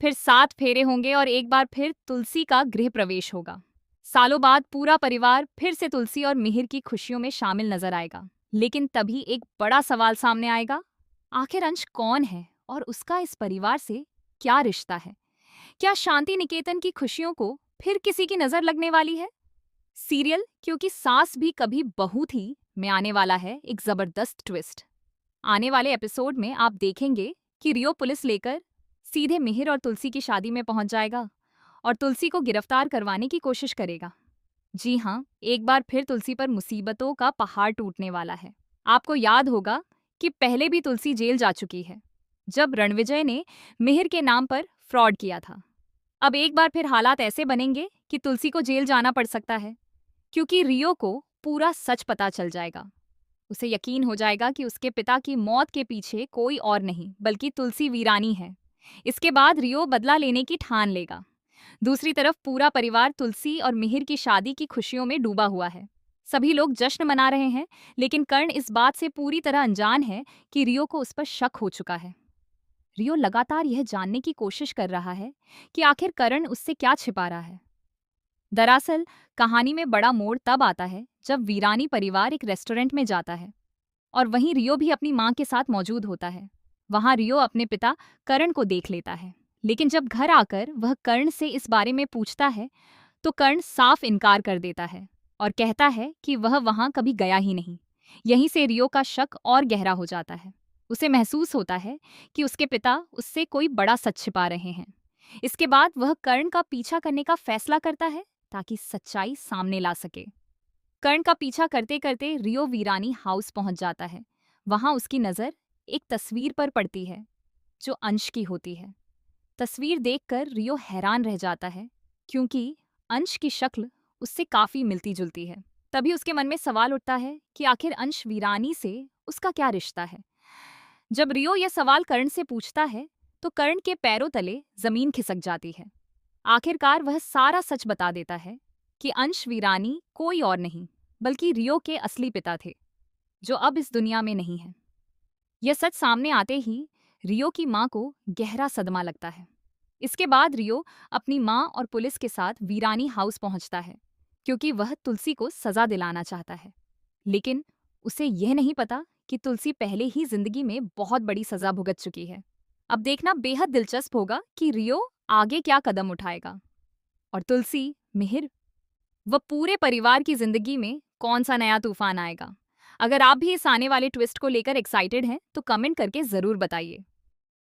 फिर 7 फेरे होंगे और एक बार फिर तुलसी का गृह प्रवेश होगा। सालों बाद पूरा परिवार फिर से तुलसी और मिहिर की खुशियों में शामिल नजर आएगा। लेकिन तभी एक बड़ा सवाल सामने आएगा, आखिर अंश कौन है और उसका इस परिवार से क्या रिश्ता है? क्या शांति निकेतन की खुशियों को फिर किसी की नजर लगने वाली है? सीरियल क्योंकि सास भी कभी बहू थी में आने वाला है एक जबरदस्त ट्विस्ट। आने वाले एपिसोड में आप देखेंगे कि रियो पुलिस लेकर सीधे मिहिर और तुलसी की शादी में पहुंच जाएगा और तुलसी को गिरफ्तार करवाने की कोशिश करेगा। जी हाँ, एक बार फिर तुलसी पर मुसीबतों का पहाड़ टूटने वाला है। आपको याद होगा कि पहले भी तुलसी जेल जा चुकी है, जब रणविजय ने मिहिर के नाम पर फ्रॉड किया था। अब एक बार फिर हालात ऐसे बनेंगे कि तुलसी को जेल जाना पड़ सकता है, क्योंकि रियो को पूरा सच पता चल जाएगा। उसे यकीन हो जाएगा कि उसके पिता की मौत के पीछे कोई और नहीं बल्कि तुलसी वीरानी है। इसके बाद रियो बदला लेने की ठान लेगा। दूसरी तरफ पूरा परिवार तुलसी और मिहिर की शादी की खुशियों में डूबा हुआ है। सभी लोग जश्न मना रहे हैं, लेकिन कर्ण इस बात से पूरी तरह अनजान है कि रियो को उस पर शक हो चुका है। रियो लगातार यह जानने की कोशिश कर रहा है कि आखिर कर्ण उससे क्या छिपा रहा है। दरअसल कहानी में बड़ा मोड़ तब आता है जब वीरानी परिवार एक रेस्टोरेंट में जाता है और वहीं रियो भी अपनी मां के साथ मौजूद होता है। वहां रियो अपने पिता कर्ण को देख लेता है, लेकिन जब घर आकर वह कर्ण से इस बारे में पूछता है तो कर्ण साफ इनकार कर देता है और कहता है कि वह वहां कभी गया ही नहीं। यहीं से रियो का शक और गहरा हो जाता है। उसे महसूस होता है कि उसके पिता उससे कोई बड़ा सच छिपा रहे हैं। इसके बाद वह कर्ण का पीछा करने का फैसला करता है ताकि सच्चाई सामने ला सके। कर्ण का पीछा करते करते रियो वीरानी हाउस पहुंच जाता है। वहां उसकी नजर एक तस्वीर पर पड़ती है जो अंश की होती है। तस्वीर देखकर रियो हैरान रह जाता है, क्योंकि अंश की शक्ल उससे काफी मिलती जुलती है। तभी उसके मन में सवाल उठता है कि आखिर अंश वीरानी से उसका क्या रिश्ता है। जब रियो यह सवाल कर्ण से पूछता है तो कर्ण के पैरों तले जमीन खिसक जाती है। आखिरकार वह सारा सच बता देता है कि अंश वीरानी कोई और नहीं बल्कि रियो के असली पिता थे, जो अब इस दुनिया में नहीं है। यह सच सामने आते ही रियो की मां को गहरा सदमा लगता है। इसके बाद रियो अपनी मां और पुलिस के साथ वीरानी हाउस पहुंचता है, क्योंकि वह तुलसी को सजा दिलाना चाहता है। लेकिन उसे यह नहीं पता कि तुलसी पहले ही जिंदगी में बहुत बड़ी सजा भुगत चुकी है। अब देखना बेहद दिलचस्प होगा कि रियो आगे क्या कदम उठाएगा और तुलसी, मिहिर व पूरे परिवार की जिंदगी में कौन सा नया तूफान आएगा। अगर आप भी इस आने वाले ट्विस्ट को लेकर एक्साइटेड हैं तो कमेंट करके जरूर बताइए।